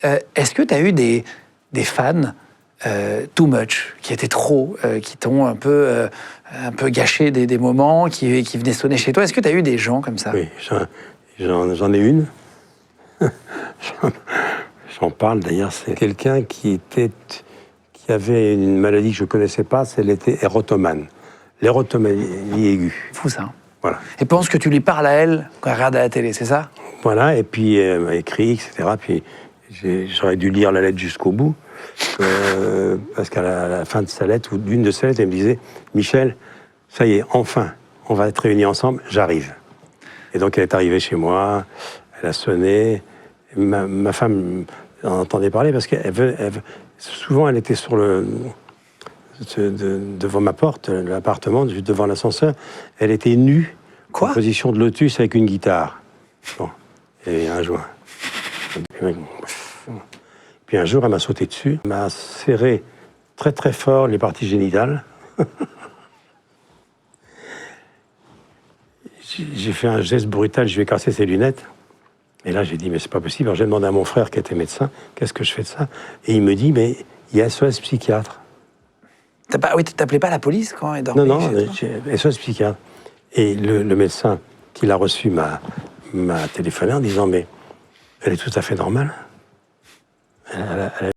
Est-ce que tu as eu des fans too much, qui étaient trop, qui t'ont un peu gâché des moments, qui venaient sonner chez toi? Est-ce que tu as eu des gens comme ça? Oui, j'en ai une. J'en parle d'ailleurs, c'est quelqu'un qui avait une maladie que je ne connaissais pas, elle était érotomane. L'érotomanie aiguë. Fou ça. Voilà. Et pense que tu lui parles à elle quand elle regarde à la télé, c'est ça? Voilà, et puis elle m'a écrit, etc. Puis j'aurais dû lire la lettre jusqu'au bout, parce qu'à la fin de sa lettre, ou d'une de ses lettres, elle me disait « Michel, ça y est, enfin, on va être réunis ensemble, j'arrive ». Et donc elle est arrivée chez moi, elle a sonné, ma femme en entendait parler, parce que souvent elle était devant ma porte, l'appartement, devant l'ascenseur, elle était nue, en position de lotus avec une guitare. Bon, et un joint. Puis un jour, elle m'a sauté dessus, elle m'a serré très très fort les parties génitales. J'ai fait un geste brutal, je lui ai cassé ses lunettes. Et là, j'ai dit, mais c'est pas possible. Alors j'ai demandé à mon frère qui était médecin, qu'est-ce que je fais de ça? Et il me dit, mais il y a SOS psychiatre. Oui, tu t'appelais pas la police quand elle dormait? Non, SOS psychiatre. Et le médecin qui l'a reçu m'a téléphoné en disant, mais elle est tout à fait normale. Elle